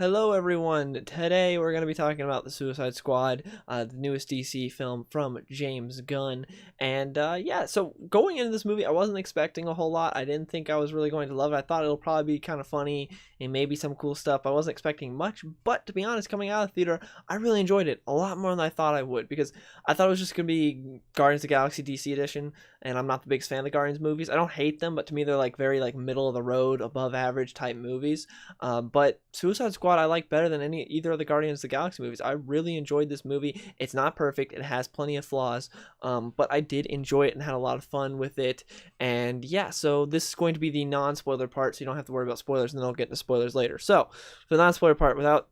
Hello, everyone. Today we're going to be talking about the Suicide Squad, the newest DC film from James Gunn. And yeah, so going into this movie, I wasn't expecting a whole lot. I didn't think I was really going to love it. I thought it'll probably be kind of funny and maybe some cool stuff. I wasn't expecting much, but to be honest, coming out of the theater, I really enjoyed it a lot more than I thought I would because I thought it was just going to be Guardians of the Galaxy DC edition, and I'm not the biggest fan of the Guardians movies. I don't hate them, but to me they're like very like middle of the road, above average type movies. But Suicide Squad I like better than either of the Guardians of the Galaxy movies. I really enjoyed this movie. It's not perfect. It has plenty of flaws, but I did enjoy it and had a lot of fun with it. And yeah, so this is going to be the non-spoiler part, so you don't have to worry about spoilers, and then I'll get into spoilers later. So for the non-spoiler part, without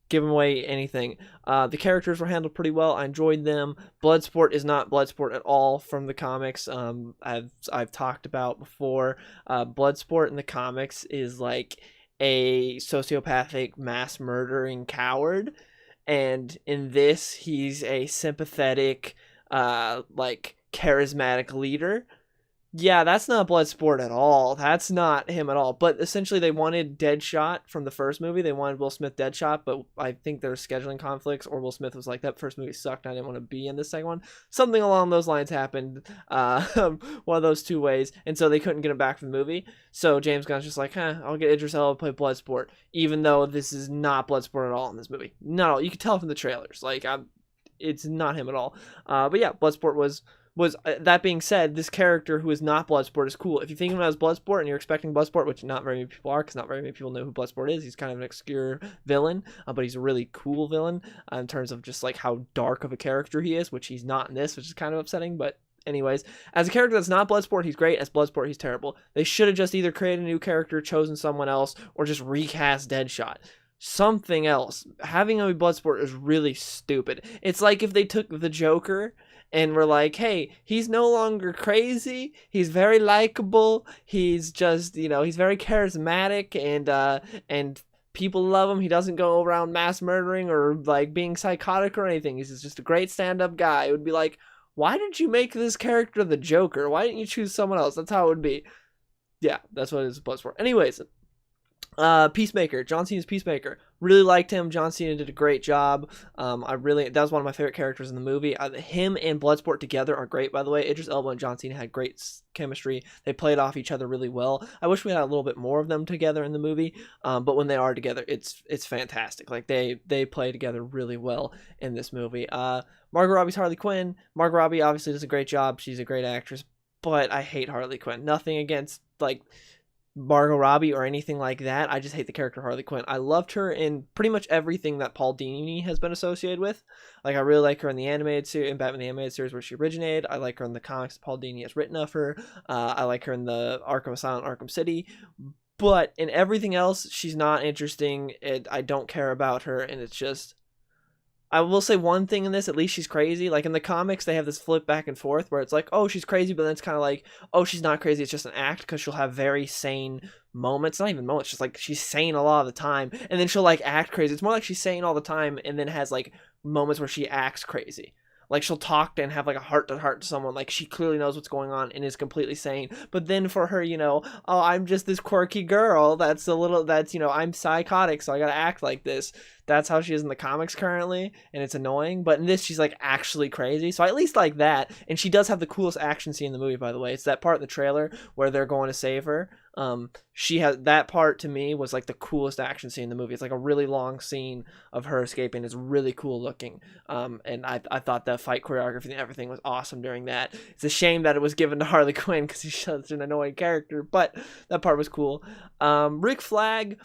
giving away anything, the characters were handled pretty well. I enjoyed them. Bloodsport is not Bloodsport at all from the comics. I've talked about before. Bloodsport in the comics is like a sociopathic mass murdering coward, and in this he's a sympathetic like charismatic leader. Yeah, that's not Bloodsport at all. That's not him at all. But essentially, they wanted Deadshot from the first movie. They wanted Will Smith Deadshot, but I think there were scheduling conflicts, or Will Smith was like, that first movie sucked, and I didn't want to be in the second one. Something along those lines happened, one of those two ways, and so they couldn't get him back from the movie. So James Gunn's just like, I'll get Idris Elba to play Bloodsport, even though this is not Bloodsport at all in this movie. No, you can tell from the trailers. Like, it's not him at all. But yeah, Bloodsport was that being said, this character who is not Bloodsport is cool. If you think of him as Bloodsport and you're expecting Bloodsport, which not very many people are, because not very many people know who Bloodsport is, he's kind of an obscure villain, but he's a really cool villain in terms of just like how dark of a character he is, which he's not in this, which is kind of upsetting. But anyways, as a character that's not Bloodsport, he's great. As Bloodsport, he's terrible. They should have just either created a new character, chosen someone else, or just recast Deadshot. Something else. Having a Bloodsport is really stupid. It's like if they took the Joker and we're like, hey, he's no longer crazy, he's very likable, he's just, he's very charismatic, and people love him. He doesn't go around mass murdering or like being psychotic or anything. He's just a great stand-up guy. It would be like, why did you make this character the Joker? Why didn't you choose someone else? That's how it would be. Yeah, that's what it is Bloodsport. Anyways, Peacemaker, John Cena's Peacemaker, really liked him. John Cena did a great job. That was one of my favorite characters in the movie. Him and Bloodsport together are great, by the way. Idris Elba and John Cena had great chemistry. They played off each other really well. I wish we had a little bit more of them together in the movie, but when they are together, it's fantastic. Like they play together really well in this movie. Margot Robbie's Harley Quinn. Margot Robbie obviously does a great job. She's a great actress, but I hate Harley Quinn. Nothing against like Margot Robbie or anything like that. I just hate the character Harley Quinn. I loved her in pretty much everything that Paul Dini has been associated with. Like, I really like her in the animated series, in Batman the Animated Series where she originated. I like her in the comics that Paul Dini has written of her. I like her in the Arkham Asylum, Arkham City. But in everything else, she's not interesting. I don't care about her, and it's just... I will say one thing in this, at least she's crazy. Like in the comics, they have this flip back and forth where it's like, oh, she's crazy, but then it's kind of like, oh, she's not crazy, it's just an act, because she'll have very sane moments. Not even moments, just like she's sane a lot of the time, and then she'll like act crazy. It's more like she's sane all the time and then has like moments where she acts crazy. Like she'll talk and have like a heart-to-heart to someone, like she clearly knows what's going on and is completely sane. But then for her, oh, I'm just this quirky girl I'm psychotic, so I gotta act like this. That's how she is in the comics currently, and it's annoying. But in this, she's like actually crazy, so I at least like that. And she does have the coolest action scene in the movie, by the way. It's that part in the trailer where they're going to save her. She has that part, to me, was like the coolest action scene in the movie. It's like a really long scene of her escaping. It's really cool looking. And I thought the fight choreography and everything was awesome during that. It's a shame that it was given to Harley Quinn because she's such an annoying character, but that part was cool. Rick Flag,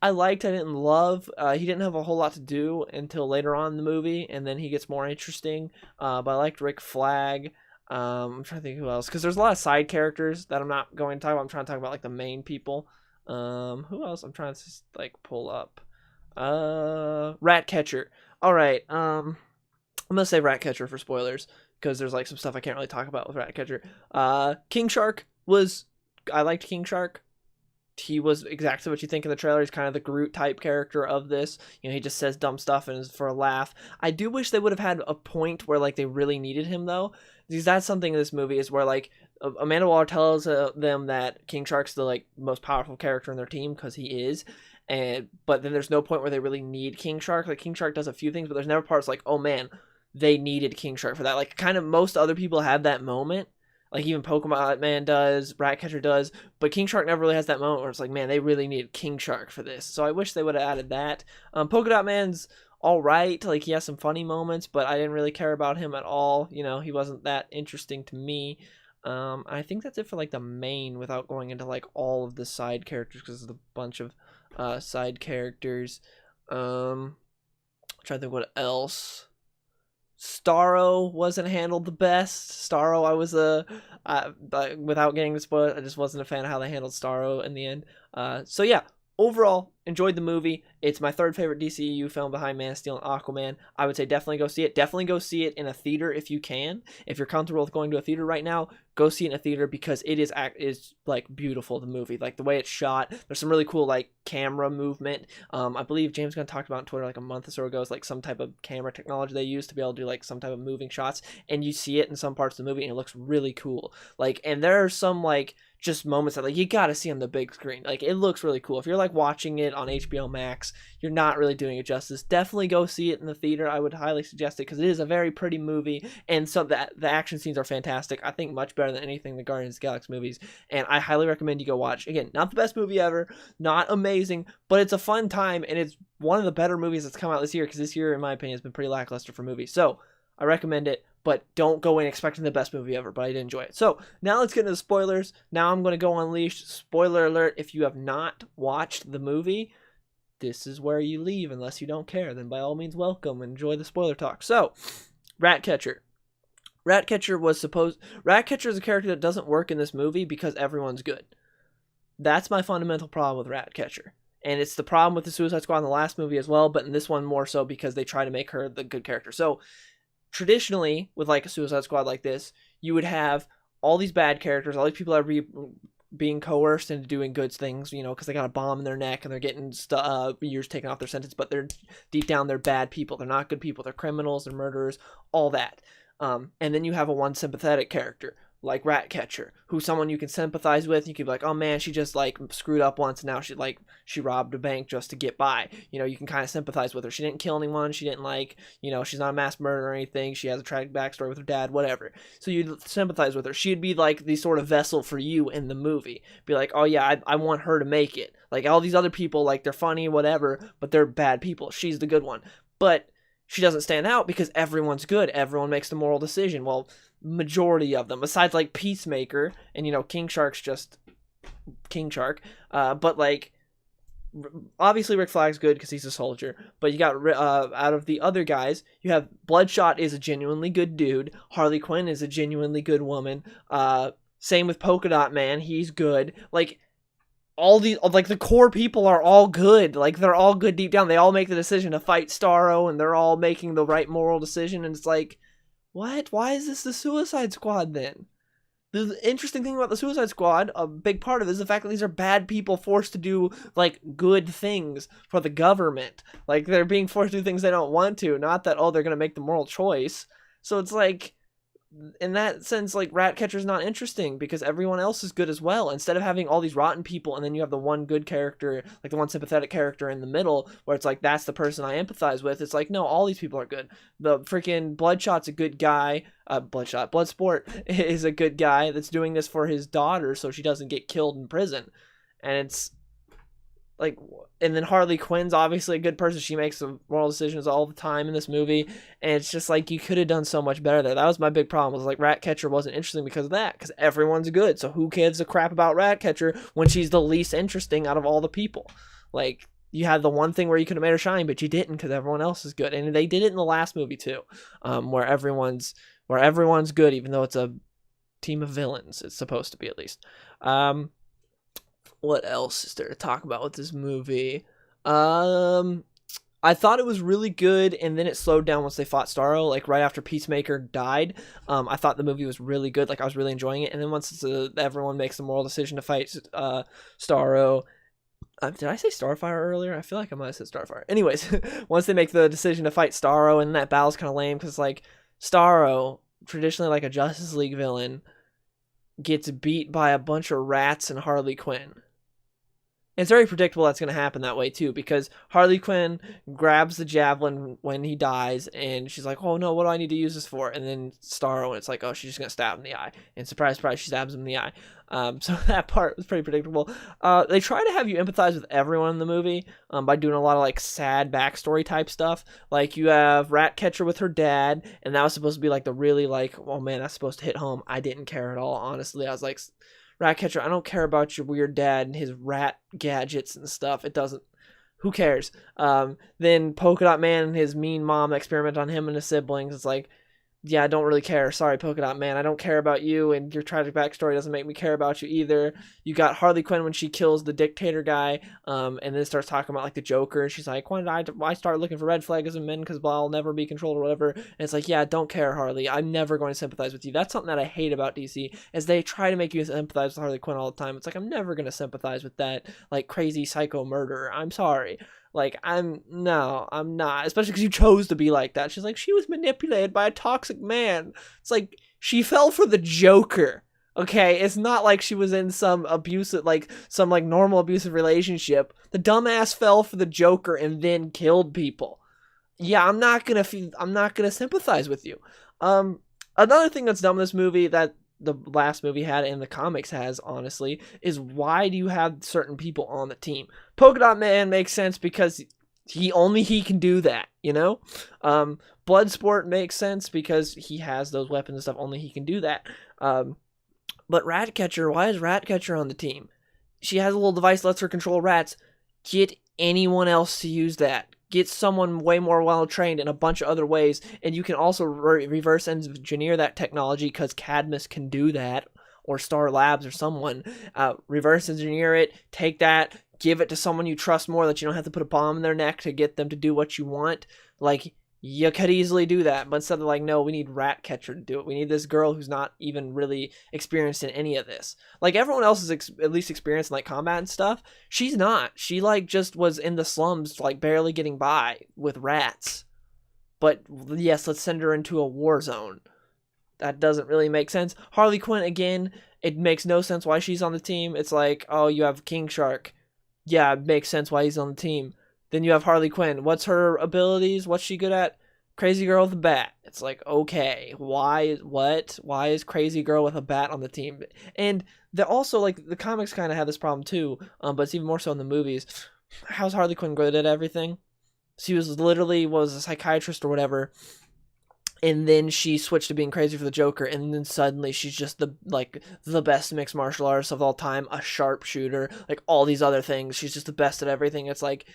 I didn't love. He didn't have a whole lot to do until later on in the movie, and then he gets more interesting. But I liked Rick Flag. I'm trying to think who else, because there's a lot of side characters that I'm not going to talk about. I'm trying to talk about like the main people. Who else? I'm trying to like pull up. Ratcatcher. All right. I'm gonna say Ratcatcher for spoilers, because there's like some stuff I can't really talk about with Ratcatcher. King Shark was. I liked King Shark. He was exactly what you think in the trailer. He's kind of the Groot type character of this. He just says dumb stuff and is for a laugh. I do wish they would have had a point where like they really needed him though, because that's something in this movie is where like Amanda Waller tells them that King Shark's the like most powerful character in their team, because he is, but then there's no point where they really need King Shark. Like King Shark does a few things, but there's never parts like, oh man, they needed King Shark for that. Like kind of most other people have that moment. Like even Pokemon Man does, Ratcatcher does, but King Shark never really has that moment where it's like, man, they really needed King Shark for this. So I wish they would have added that. Polka Dot Man's all right. Like he has some funny moments, but I didn't really care about him at all. You know, he wasn't that interesting to me. I think that's it for like the main, without going into like all of the side characters, because there's a bunch of side characters. I'm trying to think what else. Starro wasn't handled the best. Starro, without getting the spoiled, I just wasn't a fan of how they handled Starro in the end. So yeah, overall, enjoyed the movie. It's my third favorite DCEU film behind Man of Steel and Aquaman. I would say definitely go see it. Definitely go see it in a theater if you can. If you're comfortable with going to a theater right now, go see it in a theater, because it is like beautiful, the movie. Like the way it's shot. There's some really cool like camera movement. I believe James Gunn talked about on Twitter like a month or so ago. It's like some type of camera technology they use to be able to do like some type of moving shots, and you see it in some parts of the movie and it looks really cool. Like, and there are some like just moments that like you gotta see on the big screen. Like it looks really cool. If you're like watching it on HBO Max, you're not really doing it justice. Definitely go see it in the theater. I would highly suggest it, because it is a very pretty movie, and so that the action scenes are fantastic. I think much better than anything the Guardians of the Galaxy movies, and I highly recommend you go watch. Again, not the best movie ever, not amazing, but it's a fun time, and it's one of the better movies that's come out this year, because this year, in my opinion, has been pretty lackluster for movies. So I recommend it, but don't go in expecting the best movie ever, but I did enjoy it. So now let's get into the spoilers. Now I'm going to go Unleashed. Spoiler alert, if you have not watched the movie, this is where you leave unless you don't care. Then by all means, welcome and enjoy the spoiler talk. So, Ratcatcher. Ratcatcher is a character that doesn't work in this movie because everyone's good. That's my fundamental problem with Ratcatcher. And it's the problem with the Suicide Squad in the last movie as well, but in this one more so because they try to make her the good character. So, traditionally, with like a Suicide Squad like this, you would have all these bad characters, all these people that are being coerced into doing good things, you know, because they got a bomb in their neck and they're getting years taken off their sentence, but they're deep down, they're bad people. They're not good people. They're criminals, they're murderers, all that. And then you have a one sympathetic character like Ratcatcher, who's someone you can sympathize with. You can be like, oh man, she just like screwed up once, and now she robbed a bank just to get by. You know, you can kind of sympathize with her. She didn't kill anyone. She didn't she's not a mass murderer or anything. She has a tragic backstory with her dad, whatever. So you'd sympathize with her. She'd be like the sort of vessel for you in the movie. Be like, oh yeah, I want her to make it. Like all these other people, like they're funny, whatever, but they're bad people. She's the good one. But she doesn't stand out because everyone's good. Everyone makes the moral decision. Well, majority of them, besides like Peacemaker, and King Shark's just King Shark, but like obviously Rick Flag's good because he's a soldier, but you got out of the other guys, you have Bloodshot is a genuinely good dude, Harley Quinn is a genuinely good woman, same with Polka Dot Man, he's good. Like all these, like the core people are all good. Like they're all good deep down. They all make the decision to fight Starro, and they're all making the right moral decision. And it's like, what? Why is this the Suicide Squad then? The interesting thing about the Suicide Squad, a big part of it, is the fact that these are bad people forced to do like good things for the government. Like they're being forced to do things they don't want to. Not that, oh, they're gonna make the moral choice. So it's like, in that sense, like Ratcatcher's not interesting because everyone else is good as well. Instead of having all these rotten people and then you have the one good character, like the one sympathetic character in the middle, where it's like that's the person I empathize with. It's like, no, all these people are good. The freaking Bloodshot's a good guy. Bloodsport is a good guy that's doing this for his daughter so she doesn't get killed in prison. And it's like, and then Harley Quinn's obviously a good person. She makes the moral decisions all the time in this movie, and it's just like you could have done so much better there. That was my big problem. Was like Ratcatcher wasn't interesting because of that, because everyone's good. So who cares a crap about Ratcatcher when she's the least interesting out of all the people? Like you had the one thing where you could have made her shine, but you didn't because everyone else is good, and they did it in the last movie too, where everyone's good, even though it's a team of villains. It's supposed to be, at least. What else is there to talk about with this movie? I thought it was really good, and then it slowed down once they fought Starro, like right after Peacemaker died. I thought the movie was really good, like I was really enjoying it, and then once everyone makes the moral decision to fight Starro, did I say Starfire earlier? I feel like I might have said Starfire. Anyways, once they make the decision to fight Starro, and that battle's kind of lame, because like Starro, traditionally like a Justice League villain, gets beat by a bunch of rats and Harley Quinn. It's very predictable that's going to happen that way too, because Harley Quinn grabs the javelin when he dies, and she's like, "Oh no, what do I need to use this for?" And then Starro, and it's like, "Oh, she's just going to stab him in the eye." And surprise, surprise, she stabs him in the eye. So that part was pretty predictable. They try to have you empathize with everyone in the movie by doing a lot of like sad backstory type stuff. Like you have Ratcatcher with her dad, and that was supposed to be like the really like, oh man, that's supposed to hit home. I didn't care at all, honestly. I was like, Ratcatcher, I don't care about your weird dad and his rat gadgets and stuff. It doesn't. Who cares? Then Polka Dot Man and his mean mom experiment on him and his siblings. It's like, yeah, I don't really care. Sorry, Polka Dot Man. I don't care about you, and your tragic backstory doesn't make me care about you either. You got Harley Quinn when she kills the dictator guy, and then starts talking about like the Joker, and she's like, "When did I start looking for red flags in men? Because I'll never be controlled or whatever." And it's like, yeah, don't care, Harley. I'm never going to sympathize with you. That's something that I hate about DC, is they try to make you sympathize with Harley Quinn all the time. It's like, I'm never going to sympathize with that like crazy psycho murderer. I'm sorry. Like, I'm not. Especially because you chose to be like that. She's like, she was manipulated by a toxic man. It's like, she fell for the Joker. Okay, it's not like she was in some abusive, like, some, like, normal abusive relationship. The dumbass fell for the Joker and then killed people. Yeah, I'm not gonna sympathize with you. Another thing that's dumb in this movie that the last movie had and the comics has, honestly, is why do you have certain people on the team? Polka Dot Man makes sense because he can do that, you know? Bloodsport makes sense because he has those weapons and stuff, only he can do that. But Ratcatcher, why is Ratcatcher on the team? She has a little device that lets her control rats. Get anyone else to use that. Get someone way more well-trained in a bunch of other ways, and you can also reverse engineer that technology because Cadmus can do that, or Star Labs or someone. Reverse engineer it, take that, give it to someone you trust more that you don't have to put a bomb in their neck to get them to do what you want. Like, you could easily do that, but instead of like, no, we need Ratcatcher to do it. We need this girl who's not even really experienced in any of this. Like, everyone else is at least experienced in like combat and stuff. She's not. She like just was in the slums, like barely getting by with rats. But yes, let's send her into a war zone. That doesn't really make sense. Harley Quinn, again, it makes no sense why she's on the team. It's like, oh, you have King Shark. Yeah, it makes sense why he's on the team. Then you have Harley Quinn. What's her abilities? What's she good at? Crazy girl with a bat. It's like, okay, why is Crazy Girl with a bat on the team? And they're also, like, the comics kind of have this problem too, but it's even more so in the movies. How's Harley Quinn good at everything? She was a psychiatrist or whatever, and then she switched to being crazy for the Joker, and then suddenly she's just the best mixed martial artist of all time, a sharpshooter, like all these other things. She's just the best at everything. It's like,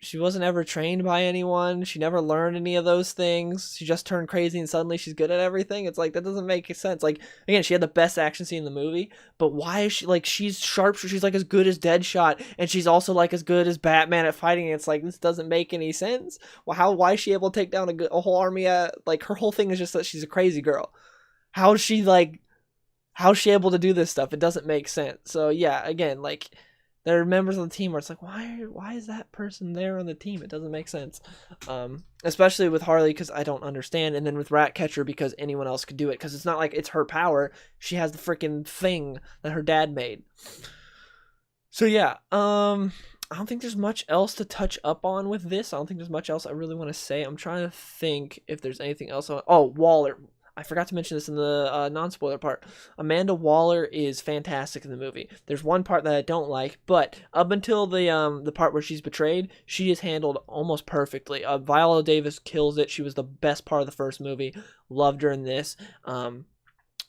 she wasn't ever trained by anyone. She never learned any of those things. She just turned crazy and suddenly she's good at everything. It's like, that doesn't make sense. Like, again, she had the best action scene in the movie, but why is she, like, she's sharp, she's like as good as Deadshot, and she's also like as good as Batman at fighting. It's like, this doesn't make any sense. Well, why is she able to take down a whole army? Like, her whole thing is just that she's a crazy girl. How's she able to do this stuff? It doesn't make sense. So yeah, again, like, there are members of the team where it's like, why is that person there on the team? It doesn't make sense. Especially with Harley, because I don't understand, and then with Ratcatcher because anyone else could do it, because it's not like it's her power. She has the freaking thing that her dad made. So yeah, I don't think there's much else to touch up on with this. I don't think there's much else I really want to say. I'm trying to think if there's anything else. Oh, Waller. I forgot to mention this in the non-spoiler part. Amanda Waller is fantastic in the movie. There's one part that I don't like, but up until the part where she's betrayed, she is handled almost perfectly. Viola Davis kills it. She was the best part of the first movie. Loved her in this.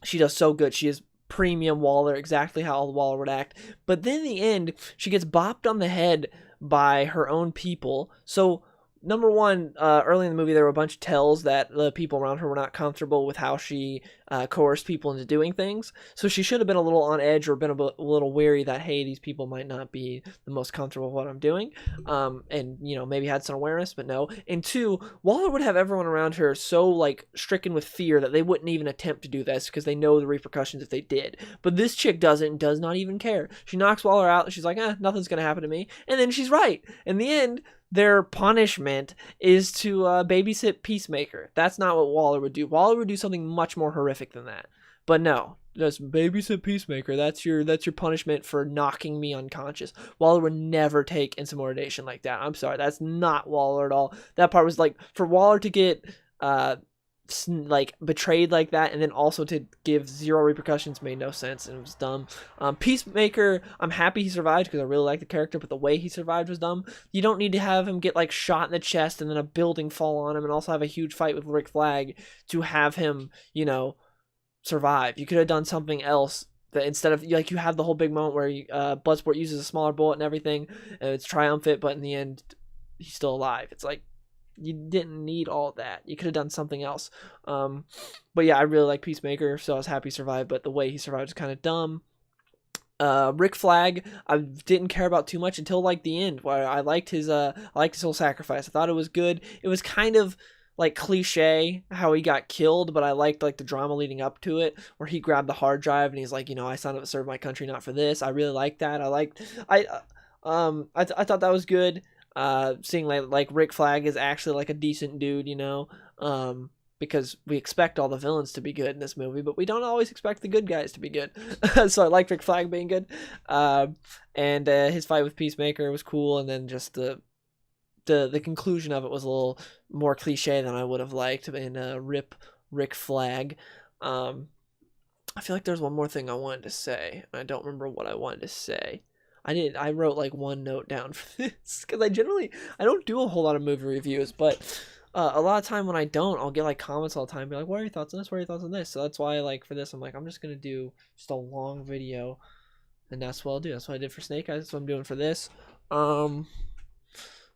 She does so good. She is premium Waller, exactly how Waller would act. But then in the end, she gets bopped on the head by her own people. So, number one, early in the movie, there were a bunch of tells that the people around her were not comfortable with how she coerced people into doing things. So she should have been a little on edge or been a little wary that, hey, these people might not be the most comfortable with what I'm doing. And, you know, maybe had some awareness, but no. And two, Waller would have everyone around her so, like, stricken with fear that they wouldn't even attempt to do this because they know the repercussions if they did. But this chick does not even care. She knocks Waller out and she's like, nothing's going to happen to me. And then she's right. In the end, their punishment is to babysit Peacemaker. That's not what Waller would do. Waller would do something much more horrific than that. But no, just babysit Peacemaker. That's your punishment for knocking me unconscious. Waller would never take insubordination like that. I'm sorry, that's not Waller at all. That part was like, for Waller to get like betrayed like that and then also to give zero repercussions made no sense, and it was dumb. Peacemaker, I'm happy he survived because I really like the character, but the way he survived was dumb. You don't need to have him get like shot in the chest and then a building fall on him and also have a huge fight with Rick Flag to have him, you know, survive. You could have done something else that instead of, like, you have the whole big moment where Bloodsport uses a smaller bullet and everything, and it's triumphant, but in the end he's still alive. It's like, you didn't need all that. You could have done something else. But yeah, I really like Peacemaker, so I was happy he survived, but the way he survived is kind of dumb. Rick Flag, I didn't care about too much until like the end, where I liked his whole sacrifice. I thought it was good. It was kind of like cliche how he got killed, but I liked like the drama leading up to it, where he grabbed the hard drive and he's like, you know, I signed up to serve my country, not for this. I really liked that. I thought that was good. Seeing like Rick Flag is actually like a decent dude, you know, because we expect all the villains to be good in this movie, but we don't always expect the good guys to be good. So I like Rick Flag being good. And his fight with Peacemaker was cool, and then just the conclusion of it was a little more cliche than I would have liked in Rip Rick Flag. I feel like there's one more thing I wanted to say, and I don't remember what I wanted to say. I wrote like one note down for this, because I don't do a whole lot of movie reviews, but a lot of time when I don't, I'll get like comments all the time, be like, what are your thoughts on this? What are your thoughts on this? So that's why, like, for this, I'm like, I'm just going to do just a long video, and that's what I'll do. That's what I did for Snake Eyes. That's what I'm doing for this.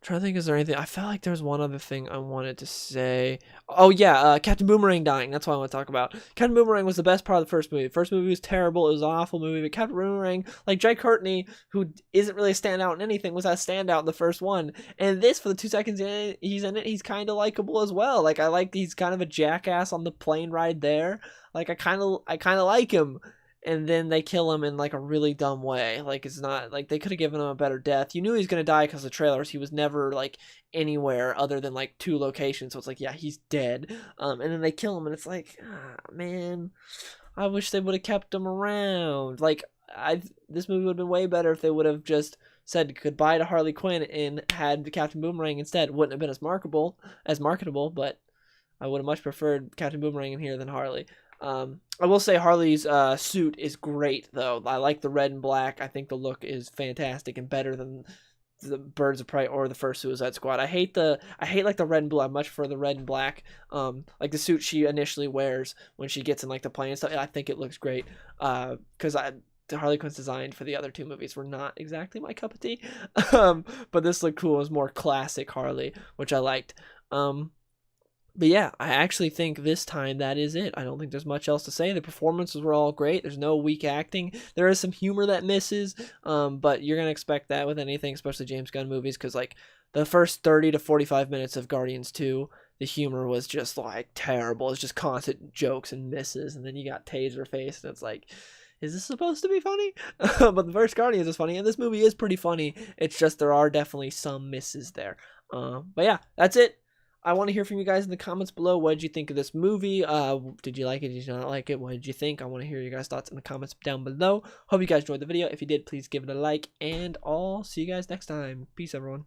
Trying to think, is there anything? I felt like there was one other thing I wanted to say. Oh yeah, Captain Boomerang dying. That's what I want to talk about. Captain Boomerang was the best part of the first movie. The first movie was terrible. It was an awful movie. But Captain Boomerang, like Jai Courtney, who isn't really a standout in anything, was a standout in the first one. And this, for the 2 seconds he's in it, he's kind of likable as well. Like, I like he's kind of a jackass on the plane ride there. Like, I kind of like him. And then they kill him in like a really dumb way. Like, it's not like they could have given him a better death. You knew he was gonna die because of the trailers. He was never like anywhere other than like 2 locations. So it's like, yeah, he's dead. And then they kill him, and it's like, man, I wish they would have kept him around. Like, this movie would have been way better if they would have just said goodbye to Harley Quinn and had Captain Boomerang instead. Wouldn't have been as marketable, but I would have much preferred Captain Boomerang in here than Harley. I will say Harley's suit is great, though. I like the red and black. I think the look is fantastic and better than the Birds of Prey or the first Suicide Squad. I hate like the red and blue. I much prefer the red and black. Like the suit she initially wears when she gets in like the plane and stuff. I think it looks great. Because the Harley Quinn's design for the other 2 movies were not exactly my cup of tea. But this looked cool. It was more classic Harley, which I liked. But yeah, I actually think this time that is it. I don't think there's much else to say. The performances were all great. There's no weak acting. There is some humor that misses, but you're going to expect that with anything, especially James Gunn movies, because like the first 30 to 45 minutes of Guardians 2, the humor was just like terrible. It's just constant jokes and misses, and then you got Taserface, and it's like, is this supposed to be funny? But the first Guardians is funny, and this movie is pretty funny. It's just there are definitely some misses there. But yeah, that's it. I want to hear from you guys in the comments below. What did you think of this movie? Did you like it? Did you not like it? What did you think? I want to hear your guys' thoughts in the comments down below. Hope you guys enjoyed the video. If you did, please give it a like, and I'll see you guys next time. Peace, everyone.